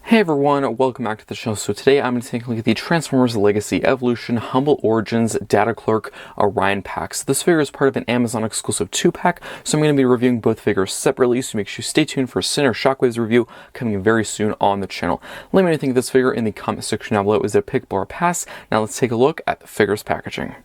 Hey everyone, welcome back to the show. So today I'm going to take a look at the Transformers Legacy Evolution Humble Origins Data Clerk Orion packs. This figure is part of an Amazon exclusive 2-pack, so I'm going to be reviewing both figures separately, so make sure you stay tuned for a Center Shockwaves review coming very soon on the channel. Let me know what you think of this figure in the comment section down below. Is it a pick or a pass? Now let's take a look at the figure's packaging.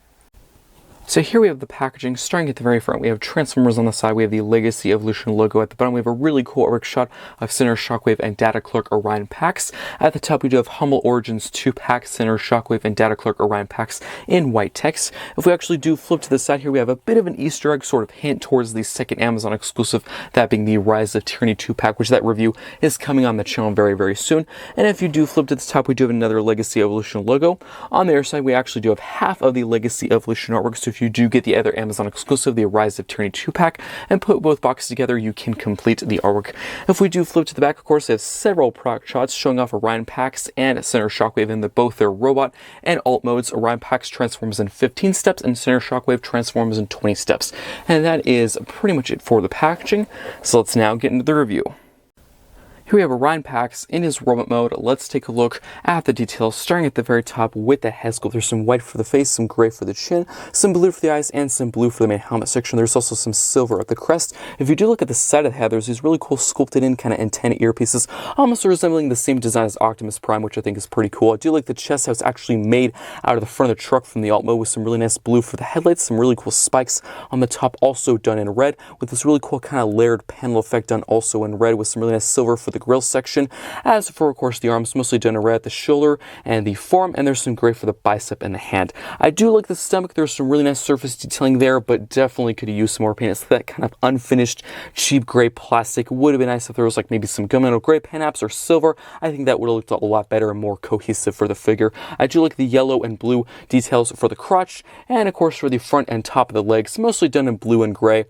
So here we have the packaging. Starting at the very front, we have Transformers on the side, we have the Legacy Evolution logo. At the bottom, we have a really cool artwork shot of Center Shockwave and Data Clerk Orion packs. At the top, we do have Humble Origins 2-pack Center Shockwave and Data Clerk Orion packs in white text. If we actually do flip to the side here, we have a bit of an Easter egg sort of hint towards the second Amazon exclusive, that being the Rise of Tyranny 2-pack, which that review is coming on the channel very soon. And if you do flip to the top, we do have another Legacy Evolution logo. On the other side, we actually do have half of the Legacy Evolution artwork, so if you do get the other Amazon exclusive, the Rise of Tyranny 2-pack, and put both boxes together, you can complete the artwork. If we do flip to the back, of course, they have several product shots showing off Orion packs and Center Shockwave in both their robot and alt modes. Orion packs transforms in 15 steps, and Center Shockwave transforms in 20 steps. And that is pretty much it for the packaging, so let's now get into the review. Here we have Orion packs in his robot mode. Let's take a look at the details, starting at the very top with the head sculpt. There's some white for the face, some gray for the chin, some blue for the eyes, and some blue for the main helmet section. There's also some silver at the crest. If you do look at the side of the head, there's these really cool sculpted in kind of antenna earpieces, almost resembling the same design as Optimus Prime, which I think is pretty cool. I do like the chest, how it's actually made out of the front of the truck from the alt mode, with some really nice blue for the headlights, some really cool spikes on the top, also done in red, with this really cool kind of layered panel effect done also in red, with some really nice silver for the grille section. As for, of course, the arms, mostly done in red at the shoulder and the forearm, and there's some gray for the bicep and the hand. I do like the stomach. There's some really nice surface detailing there, but definitely could have used some more paint. It's that kind of unfinished, cheap gray plastic. Would have been nice if there was like maybe some gunmetal gray pen apps or silver. I think that would have looked a lot better and more cohesive for the figure. I do like the yellow and blue details for the crotch, and of course for the front and top of the legs, mostly done in blue and gray.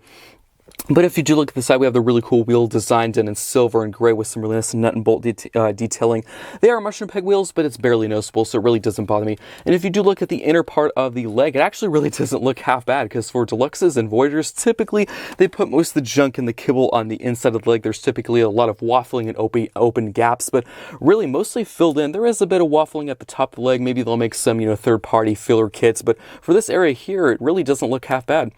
But if you do look at the side, we have the really cool wheel design done in silver and gray with some really nice nut and bolt detailing. They are mushroom peg wheels, but it's barely noticeable, so it really doesn't bother me. And if you do look at the inner part of the leg, it actually really doesn't look half bad, because for Deluxes and Voyagers, typically they put most of the junk and the kibble on the inside of the leg. There's typically a lot of waffling and open gaps, but really mostly filled in. There is a bit of waffling at the top of the leg. Maybe they'll make some, third-party filler kits, but for this area here, it really doesn't look half bad.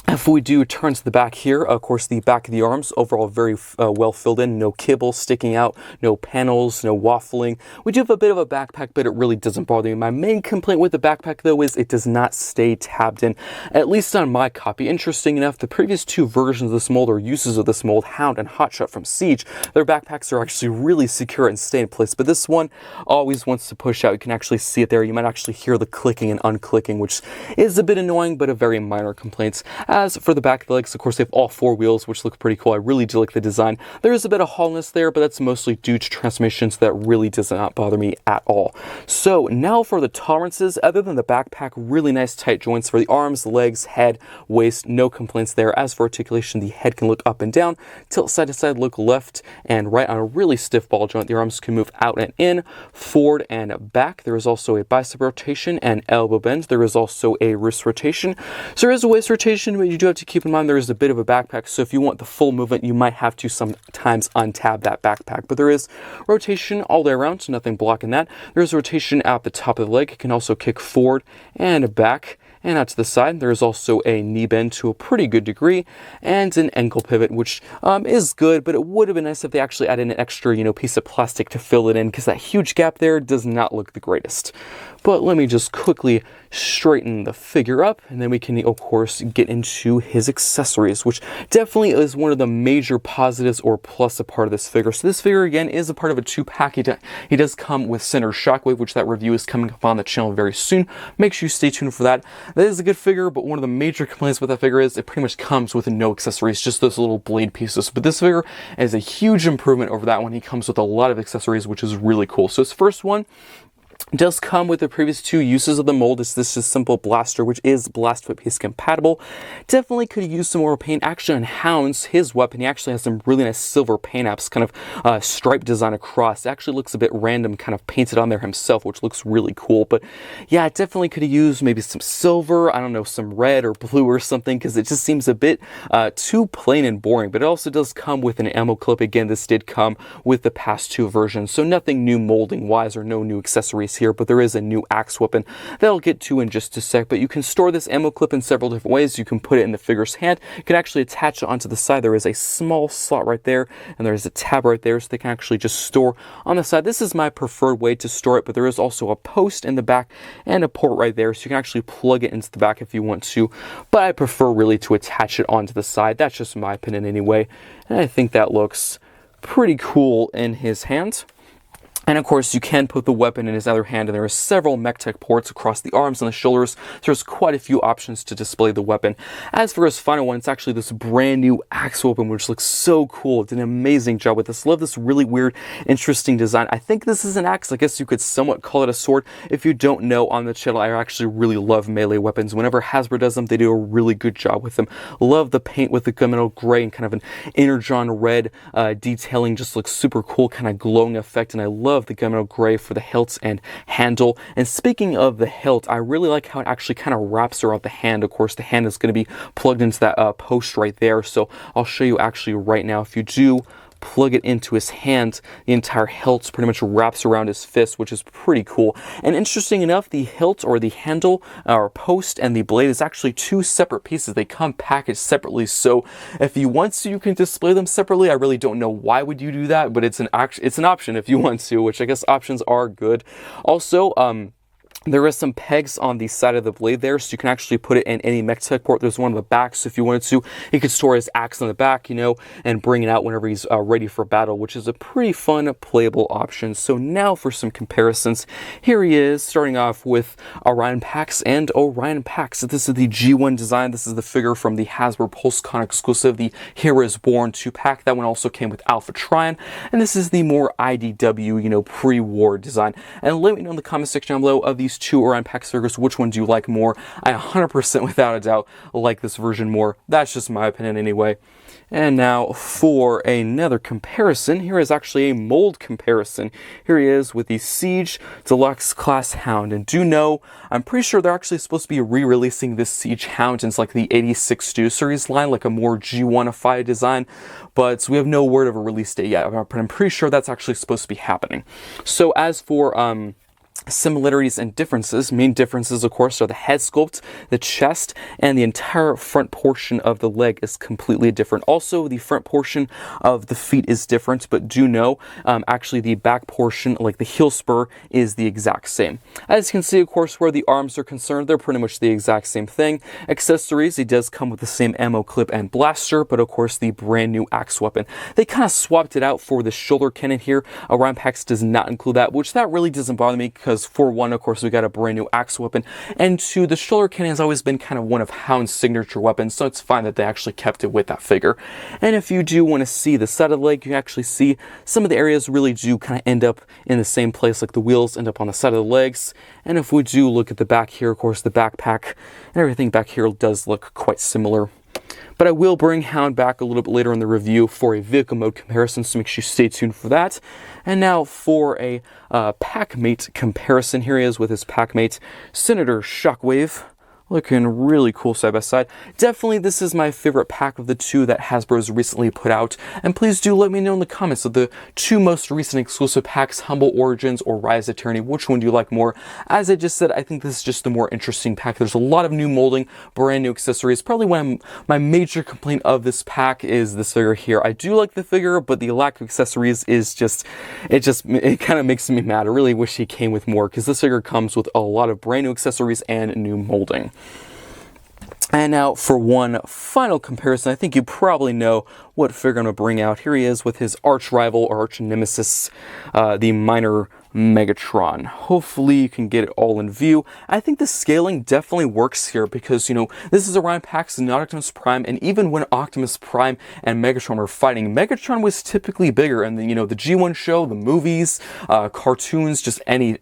If we do turn to the back here, of course, the back of the arms, overall very well filled in, no kibble sticking out, no panels, no waffling. We do have a bit of a backpack, but it really doesn't bother me. My main complaint with the backpack, though, is it does not stay tabbed in, at least on my copy. Interesting enough, the previous two versions of this mold, or uses of this mold, Hound and Hotshot from Siege, their backpacks are actually really secure and stay in place, but this one always wants to push out. You can actually see it there. You might actually hear the clicking and unclicking, which is a bit annoying, but a very minor complaint. As for the back of the legs, of course, they have all four wheels, which look pretty cool. I really do like the design. There is a bit of hollowness there, but that's mostly due to transmissions. That really does not bother me at all. So now for the tolerances, other than the backpack, really nice tight joints for the arms, legs, head, waist, no complaints there. As for articulation, the head can look up and down, tilt side to side, look left and right on a really stiff ball joint. The arms can move out and in, forward and back. There is also a bicep rotation and elbow bend. There is also a wrist rotation. So there is a waist rotation, but you do have to keep in mind there is a bit of a backpack, so if you want the full movement, you might have to sometimes untab that backpack. But there is rotation all the way around, so nothing blocking that. There's rotation at the top of the leg. It can also kick forward and back. And out to the side, there's also a knee bend to a pretty good degree, and an ankle pivot, which is good, but it would have been nice if they actually added an extra, piece of plastic to fill it in, because that huge gap there does not look the greatest. But let me just quickly straighten the figure up, and then we can, of course, get into his accessories, which definitely is one of the major positives or plus a part of this figure. So this figure, again, is a part of a 2-pack. He does come with Center Shockwave, which that review is coming up on the channel very soon. Make sure you stay tuned for that. That is a good figure, but one of the major complaints with that figure is it pretty much comes with no accessories, just those little blade pieces. But this figure is a huge improvement over that one. He comes with a lot of accessories, which is really cool. So his first one Does come with the previous 2 uses of the mold. This is simple blaster, which is blast foot piece compatible. Definitely could use some more paint. Actually, on Hound's, his weapon, he actually has some really nice silver paint apps, kind of stripe design across. It actually looks a bit random, kind of painted on there himself, which looks really cool. But yeah, definitely could have used maybe some silver, I don't know, some red or blue or something, because it just seems a bit too plain and boring. But it also does come with an ammo clip. Again, this did come with the past 2 versions, so nothing new molding wise or no new accessories here, but there is a new axe weapon that I'll get to in just a sec. But you can store this ammo clip in several different ways. You can put it in the figure's hand. You can actually attach it onto the side. There is a small slot right there, and there's a tab right there, so they can actually just store on the side. This is my preferred way to store it, but there is also a post in the back and a port right there, so you can actually plug it into the back if you want to, but I prefer really to attach it onto the side. That's just my opinion anyway, and I think that looks pretty cool in his hand. And of course, you can put the weapon in his other hand, and there are several mech-tech ports across the arms and the shoulders. There's quite a few options to display the weapon. As for his final one, it's actually this brand new axe weapon, which looks so cool. It did an amazing job with this. Love this really weird, interesting design. I think this is an axe. I guess you could somewhat call it a sword. If you don't know, on the channel, I actually really love melee weapons. Whenever Hasbro does them, they do a really good job with them. Love the paint with the gunmetal gray and kind of an energon red detailing. Just looks super cool, kind of glowing effect, and I love the gunmetal gray for the hilt and handle. And speaking of the hilt, I really like how it actually kind of wraps around the hand. Of course, the hand is going to be plugged into that post right there, so I'll show you actually right now. If you do plug it into his hand, the entire hilt pretty much wraps around his fist, which is pretty cool. And interesting enough, the hilt or the handle or post and the blade is actually 2 separate pieces. They come packaged separately, so if you want to, you can display them separately. I really don't know why would you do that, but it's an option if you want to, which I guess options are good. Also, there is some pegs on the side of the blade there, so you can actually put it in any mech-tech port. There's one on the back, so if you wanted to, you could store his axe on the back, you know, and bring it out whenever he's ready for battle, which is a pretty fun, playable option. So now for some comparisons. Here he is, starting off with Orion packs and Orion packs. So this is the G1 design. This is the figure from the Hasbro PulseCon exclusive, the Hero is Born 2-pack. That one also came with Alpha Trion, and this is the more IDW, you know, pre-war design. And let me know in the comment section down below, of these 2 Orion Pax figures, which one do you like more? I 100% without a doubt like this version more. That's just my opinion anyway. And now for another comparison, here is actually a mold comparison. Here he is with the Siege Deluxe Class Hound. And do know, I'm pretty sure they're actually supposed to be re-releasing this Siege Hound into like the 86 2 series line, like a more G1-ified design. But we have no word of a release date yet, but I'm pretty sure that's actually supposed to be happening. So as for similarities and differences. Main differences, of course, are the head sculpt, the chest, and the entire front portion of the leg is completely different. Also, the front portion of the feet is different, but do know, actually the back portion, like the heel spur, is the exact same. As you can see, of course, where the arms are concerned, they're pretty much the exact same thing. Accessories, it does come with the same ammo clip and blaster, but of course the brand new axe weapon. They kind of swapped it out for the shoulder cannon here. Orion Pax does not include that, which that really doesn't bother me, because for one, of course, we got a brand new axe weapon, and two, the shoulder cannon has always been kind of one of Hound's signature weapons, so it's fine that they actually kept it with that figure. And if you do want to see the side of the leg, you can actually see some of the areas really do kind of end up in the same place, like the wheels end up on the side of the legs. And if we do look at the back here, of course, the backpack and everything back here does look quite similar. But I will bring Hound back a little bit later in the review for a vehicle mode comparison, so make sure you stay tuned for that. And now for a packmate comparison. Here he is with his packmate, Senator Shockwave. Looking really cool side by side. Definitely this is my favorite pack of the two that Hasbro's recently put out. And please do let me know in the comments of the two most recent exclusive packs, Humble Origins or Rise of Tyranny, which one do you like more? As I just said, I think this is just the more interesting pack. There's a lot of new molding, brand new accessories. Probably one of my major complaint of this pack is this figure here. I do like the figure, but the lack of accessories is it kind of makes me mad. I really wish he came with more, because this figure comes with a lot of brand new accessories and new molding. And now for one final comparison, I think you probably know what figure I'm going to bring out. Here he is with his arch rival or arch nemesis, the minor Megatron. Hopefully you can get it all in view. I think the scaling definitely works here because, this is Orion Pax, not Optimus Prime, and even when Optimus Prime and Megatron were fighting, Megatron was typically bigger, and the G1 show, the movies, cartoons, just any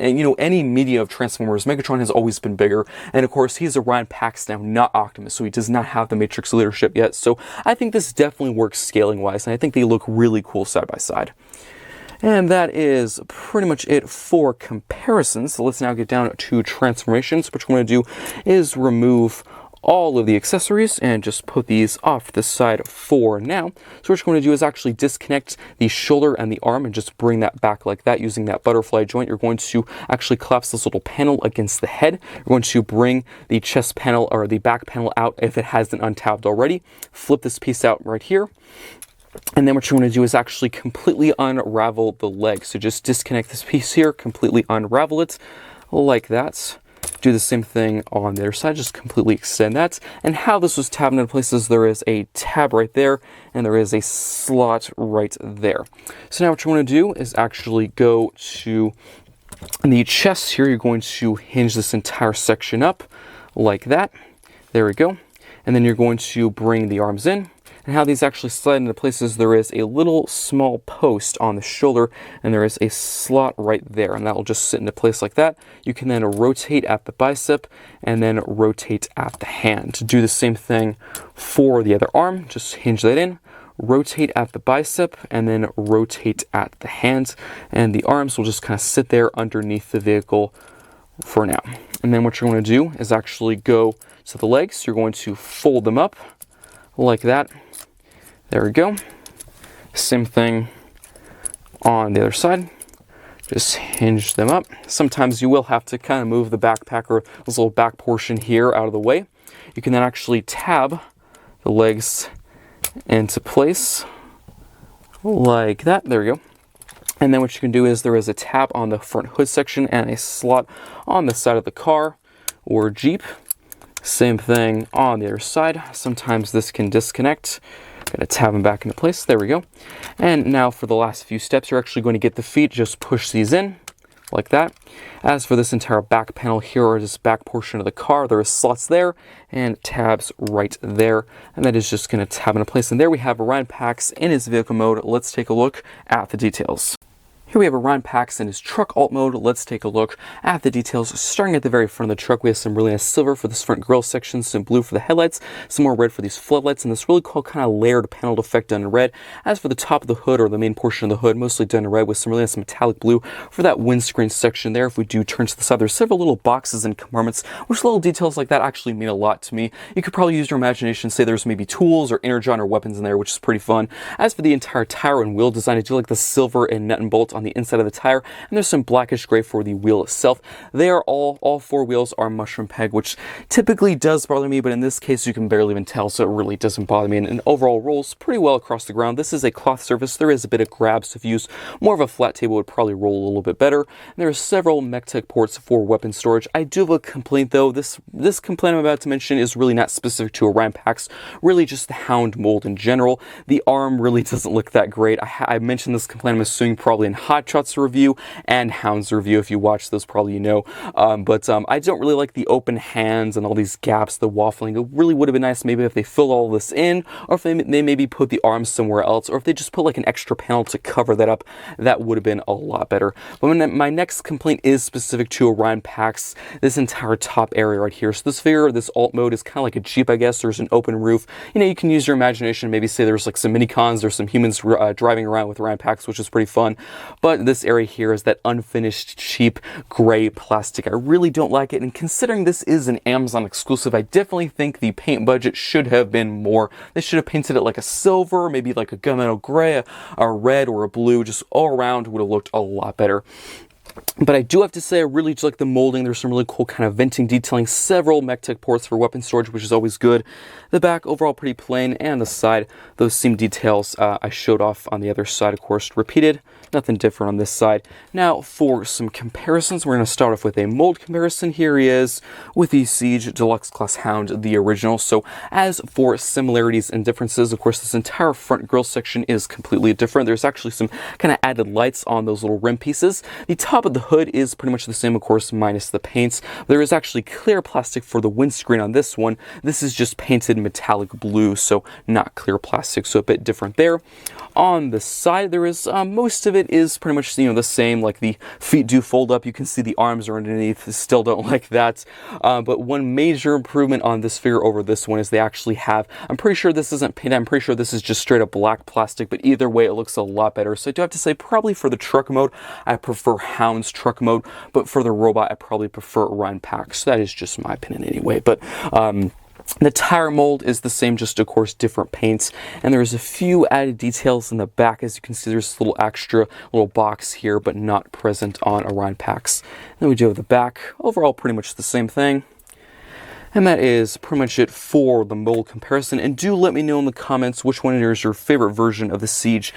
media of Transformers, Megatron has always been bigger, and of course he's Orion Pax now, not Optimus, so he does not have the Matrix leadership yet, so I think this definitely works scaling-wise, and I think they look really cool side by side. And that is pretty much it for comparisons. So let's now get down to transformations. What we're going to do is remove all of the accessories and just put these off the side for now. So what we're going to do is actually disconnect the shoulder and the arm and just bring that back like that using that butterfly joint. You're going to actually collapse this little panel against the head. You're going to bring the chest panel or the back panel out if it hasn't untabbed already. Flip this piece out right here. And then what you're going to do is actually completely unravel the leg. So just disconnect this piece here, completely unravel it like that. Do the same thing on the other side, just completely extend that. And how this was tabbed into place is there is a tab right there, and there is a slot right there. So now what you want to do is actually go to the chest here. You're going to hinge this entire section up like that. There we go. And then you're going to bring the arms in. And how these actually slide into places, there is a little small post on the shoulder, and there is a slot right there, and that will just sit into place like that. You can then rotate at the bicep, and then rotate at the hand. To do the same thing for the other arm, just hinge that in, rotate at the bicep, and then rotate at the hand, and the arms will just kind of sit there underneath the vehicle for now. And then what you're going to do is actually go to the legs. You're going to fold them up like that. There we go. Same thing on the other side. Just hinge them up. Sometimes you will have to kind of move the backpack or this little back portion here out of the way. You can then actually tab the legs into place like that. There we go. And then what you can do is there is a tab on the front hood section and a slot on the side of the car or Jeep. Same thing on the other side. Sometimes this can disconnect. Gonna tab them back into place. There we go. And now for the last few steps, you're actually going to get the feet. Just push these in like that. As for this entire back panel here, or this back portion of the car, there is slots there and tabs right there. And that is just going to tab into place. And there we have Orion Pax in his vehicle mode. Let's take a look at the details. Here we have Orion Pax in his truck alt mode. Let's take a look at the details. Starting at the very front of the truck, we have some really nice silver for this front grille section, some blue for the headlights, some more red for these floodlights, and this really cool kind of layered paneled effect done in red. As for the top of the hood, or the main portion of the hood, mostly done in red with some really nice metallic blue for that windscreen section there. If we do turn to the side, there's several little boxes and compartments, which little details like that actually mean a lot to me. You could probably use your imagination, say there's maybe tools or energon or weapons in there, which is pretty fun. As for the entire tire and wheel design, I do like the silver and nut and bolt on the inside of the tire, and there's some blackish gray for the wheel itself. They are all four wheels are mushroom peg, which typically does bother me, but in this case you can barely even tell, so it really doesn't bother me, and overall rolls pretty well across the ground. This is a cloth surface. There is a bit of grab, so if you use more of a flat table, it would probably roll a little bit better. And there are several MechTech ports for weapon storage. I do have a complaint though. This complaint I'm about to mention is really not specific to Orion Pax, really just the Hound mold in general. The arm really doesn't look that great. I mentioned this complaint, I'm assuming, probably in Hot Shots review and Hound's review. If you watch those, probably you know. But I don't really like the open hands and all these gaps, the waffling. It really would have been nice maybe if they filled all this in, or if they maybe put the arms somewhere else, or if they just put like an extra panel to cover that up. That would have been a lot better. But my next complaint is specific to Orion Pax, this entire top area right here. So this figure, this alt mode, is kind of like a Jeep, I guess. There's an open roof. You can use your imagination, maybe say there's like some mini-cons, there's some humans driving around with Orion Pax, which is pretty fun. But this area here is that unfinished, cheap, gray plastic. I really don't like it, and considering this is an Amazon exclusive, I definitely think the paint budget should have been more. They should have painted it like a silver, maybe like a gunmetal gray, a red, or a blue. Just all around would have looked a lot better. But I do have to say, I really do like the molding. There's some really cool kind of venting detailing, several MechTech ports for weapon storage, which is always good. The back, overall pretty plain, and the side, those seam details I showed off on the other side, of course, repeated. nothing different on this side. Now for some comparisons, we're going to start off with a mold comparison. Here he is with the Siege Deluxe Class Hound, the original. So as for similarities and differences, of course, this entire front grille section is completely different. There's actually some kind of added lights on those little rim pieces. The top of the hood is pretty much the same, of course, minus the paints. There is actually clear plastic for the windscreen on this one. This is just painted metallic blue, so not clear plastic, so a bit different there. On the side, there is most of it is pretty much, you know, the same. Like the feet do fold up. You can see the arms are underneath. Still don't like that. But one major improvement on this figure over this one is they actually have, I'm pretty sure this isn't painted. I'm pretty sure this is just straight up black plastic, but either way, it looks a lot better. So I do have to say, probably for the truck mode, I prefer Hound's truck mode, but for the robot, I probably prefer Orion Pack. So that is just my opinion anyway. But the tire mold is the same, just of course different paints, and there's a few added details in the back. As you can see, there's a little extra little box here, but not present on Orion Packs. Then we do have the back. Overall, pretty much the same thing. And that is pretty much it for the mold comparison. And do let me know in the comments which one is your favorite version of the Siege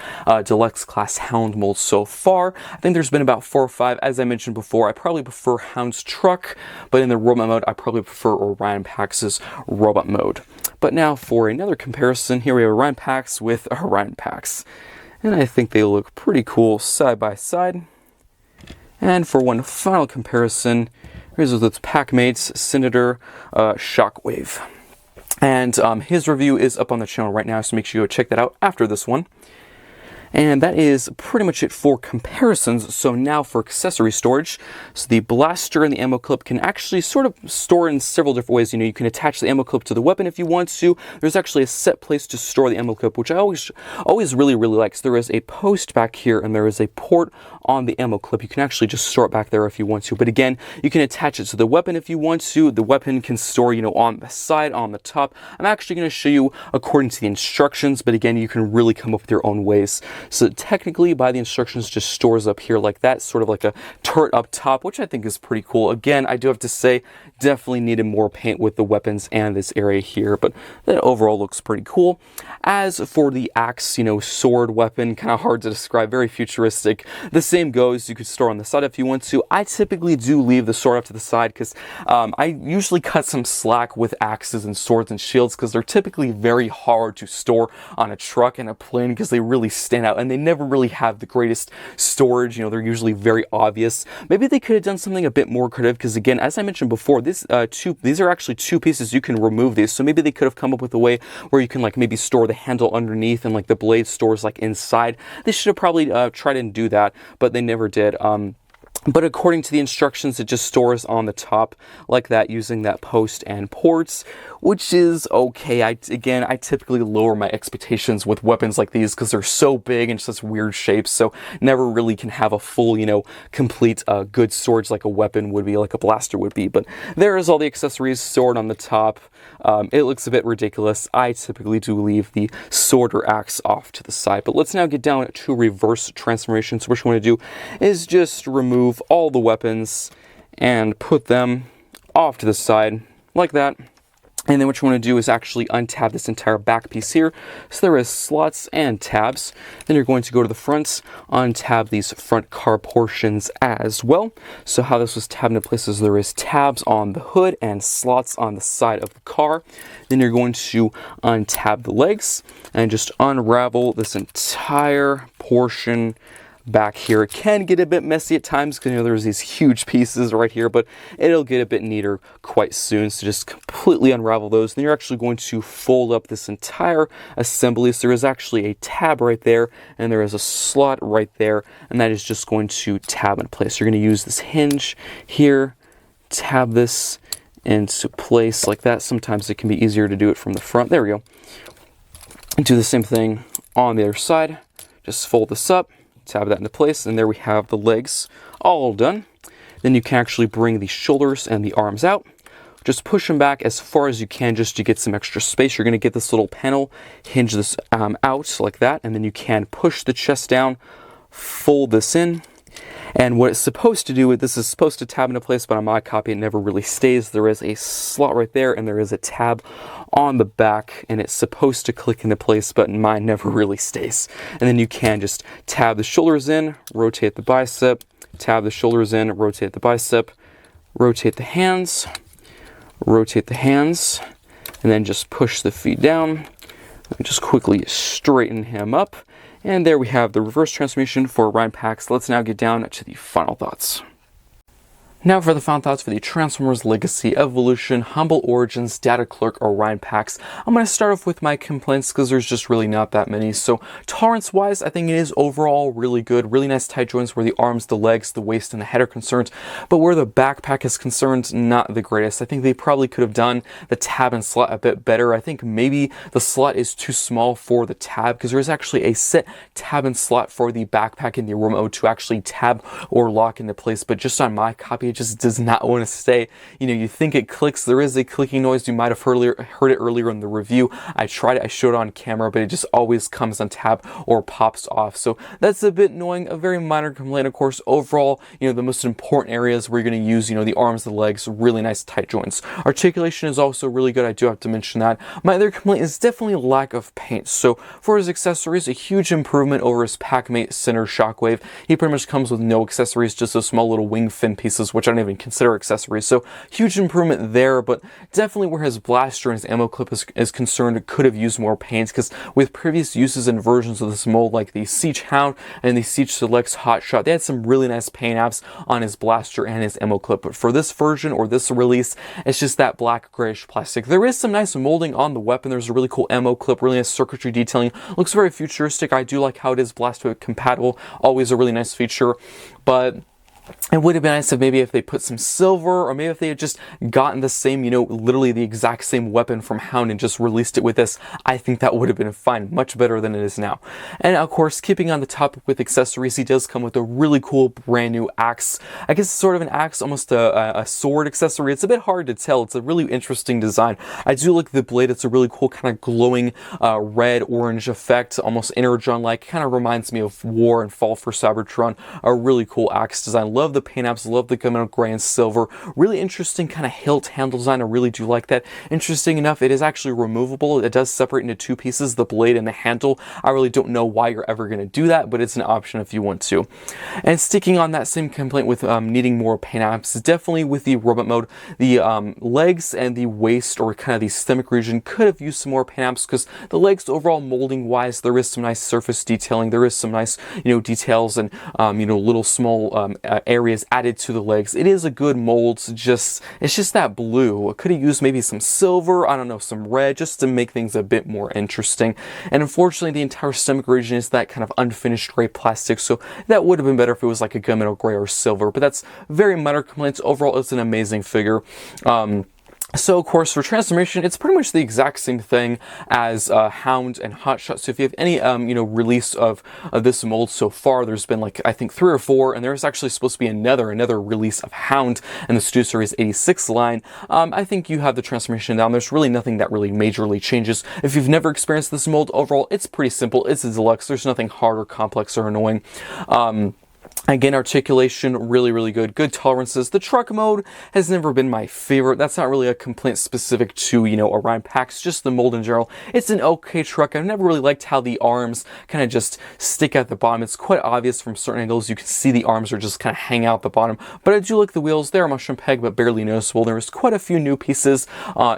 Deluxe Class Hound mold so far. I think there's been about 4 or 5. As I mentioned before, I probably prefer Hound's truck, but in the robot mode, I probably prefer Orion Pax' robot mode. But now for another comparison, here we have Orion Pax with Orion Pax. And I think they look pretty cool side by side. And for one final comparison, here's with its Packmates Senator Shockwave. And his review is up on the channel right now, so make sure you go check that out after this one. And that is pretty much it for comparisons. So now for accessory storage. So the blaster and the ammo clip can actually sort of store in several different ways. You know, you can attach the ammo clip to the weapon if you want to. There's actually a set place to store the ammo clip, which I always really like. So there is a post back here, and there is a port on the ammo clip. You can actually just store it back there if you want to. But again, you can attach it to the weapon if you want to. The weapon can store, you know, on the side, on the top. I'm actually going to show you according to the instructions, but again, you can really come up with your own ways. So technically, by the instructions, just stores up here like that, sort of like a turret up top, which I think is pretty cool. Again, I do have to say, definitely needed more paint with the weapons and this area here, but that overall looks pretty cool. As for the axe, you know, sword weapon, kind of hard to describe, very futuristic. The same goes, you could store on the side if you want to. I typically do leave the sword up to the side because I usually cut some slack with axes and swords and shields because they're typically very hard to store on a truck and a plane because they really stand out and they never really have the greatest storage. You know, they're usually very obvious. Maybe they could have done something a bit more creative because, again, as I mentioned before, these are actually 2 pieces. You can remove these, so maybe they could have come up with a way where you can like maybe store the handle underneath and like the blade stores like inside. They should have probably tried and do that, but they never did. But according to the instructions, it just stores on the top like that using that post and ports, which is okay. I typically lower my expectations with weapons like these because they're so big and such weird shapes, so never really can have a full, you know, complete good storage like a weapon would be, like a blaster would be. But there is all the accessories stored on the top. It looks a bit ridiculous. I typically do leave the sword or axe off to the side. But let's now get down to reverse transformation. So what you want to do is just remove all the weapons and put them off to the side like that. And then what you want to do is actually untab this entire back piece here. So there is slots and tabs. Then you're going to go to the front, untab these front car portions as well. So how this was tabbed into place is there is tabs on the hood and slots on the side of the car. Then you're going to untab the legs and just unravel this entire portion back here. It can get a bit messy at times because, you know, there's these huge pieces right here, but it'll get a bit neater quite soon. So just completely unravel those. Then you're actually going to fold up this entire assembly. So there is actually a tab right there, and there is a slot right there, and that is just going to tab in place. You're going to use this hinge here, tab this into place like that. Sometimes it can be easier to do it from the front. There we go. And do the same thing on the other side. Just fold this up, tab that into place, and there we have the legs all done. Then you can actually bring the shoulders and the arms out. Just push them back as far as you can just to get some extra space. You're going to get this little panel, hinge this out like that, and then you can push the chest down, fold this in, And what it's supposed to do, this is supposed to tab into place, but on my copy it never really stays. There is a slot right there, and there is a tab on the back, and it's supposed to click into place, but mine never really stays. And then you can just tab the shoulders in, rotate the bicep, tab the shoulders in, rotate the bicep, rotate the hands, and then just push the feet down, and just quickly straighten him up. And there we have the reverse transformation for Orion Pax. Let's now get down to the final thoughts. Now for the final thoughts for the Transformers Legacy Evolution Humble Origins Data Clerk Orion Pax. I'm going to start off with my complaints because there's just really not that many. So tolerance wise, I think it is overall really good. Really nice tight joints where the arms, the legs, the waist, and the head are concerned. But where the backpack is concerned, not the greatest. I think they probably could have done the tab and slot a bit better. I think maybe the slot is too small for the tab because there is actually a set tab and slot for the backpack in the remote to actually tab or lock into place. But just on my copy, it just does not want to stay. You know, you think it clicks, there is a clicking noise. You might have heard it earlier in the review. I tried it, I showed it on camera, but it just always comes on tab or pops off. So that's a bit annoying, a very minor complaint. Of course, overall, you know, the most important areas where you're going to use, you know, the arms, the legs, really nice tight joints. Articulation is also really good. I do have to mention that. My other complaint is definitely lack of paint. So for his accessories, a huge improvement over his Packmate Center Shockwave. He pretty much comes with no accessories, just those small little wing fin pieces, which I don't even consider accessories. So huge improvement there, but definitely where his blaster and his ammo clip is concerned, it could have used more paints, because with previous uses and versions of this mold, like the Siege Hound and the Siege Selects Hotshot, they had some really nice paint apps on his blaster and his ammo clip. But for this version or this release, it's just that black grayish plastic. There is some nice molding on the weapon. There's a really cool ammo clip, really nice circuitry detailing. Looks very futuristic. I do like how it is blaster compatible. Always a really nice feature, but it would have been nice if they put some silver, or maybe if they had just gotten the same, you know, literally the exact same weapon from Hound and just released it with this. I think that would have been fine, much better than it is now. And of course, keeping on the topic with accessories, he does come with a really cool brand new axe. I guess it's sort of an axe, almost a sword accessory. It's a bit hard to tell. It's a really interesting design. I do like the blade. It's a really cool kind of glowing red-orange effect, almost Energon-like. Kind of reminds me of War and Fall for Cybertron. A really cool axe design. Love the paint apps, love the gunmetal gray and silver. Really interesting kind of hilt handle design. I really do like that. Interesting enough, it is actually removable. It does separate into two pieces, the blade and the handle. I really don't know why you're ever going to do that, but it's an option if you want to. And sticking on that same complaint with needing more paint apps, definitely with the robot mode, the legs and the waist, or kind of the stomach region, could have used some more paint apps, because the legs overall molding wise, there is some nice surface detailing. There is some nice, you know, details and little small areas added to the legs. It is a good mold. It's just that blue. Could have used maybe some silver, I don't know, some red, just to make things a bit more interesting. And unfortunately, the entire stomach region is that kind of unfinished gray plastic, so that would have been better if it was like a gunmetal gray or silver, but that's very minor complaints. Overall, it's an amazing figure. So, of course, for transformation, it's pretty much the exact same thing as Hound and Hotshot. So if you have any, release of this mold so far, there's been like, I think 3 or 4, and there's actually supposed to be another release of Hound in the Studio Series 86 line. I think you have the transformation down. There's really nothing that really majorly changes. If you've never experienced this mold, overall, it's pretty simple. It's a deluxe. There's nothing hard or complex or annoying. Again, articulation, really, really good. Good tolerances. The truck mode has never been my favorite. That's not really a complaint specific to, Orion Pax, just the mold in general. It's an okay truck. I've never really liked how the arms kind of just stick at the bottom. It's quite obvious from certain angles. You can see the arms are just kind of hang out the bottom. But I do like the wheels. They're mushroom peg, but barely noticeable. There's quite a few new pieces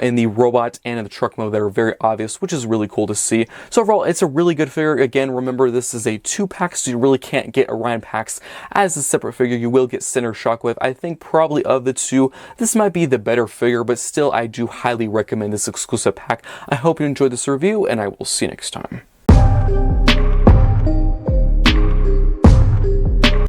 in the robot and in the truck mode that are very obvious, which is really cool to see. So overall, it's a really good figure. Again, remember, this is a 2-pack, so you really can't get Orion Pax as a separate figure. You will get Center Shockwave. I think probably of the two, this might be the better figure, but still, I do highly recommend this exclusive pack. I hope you enjoyed this review, and I will see you next time.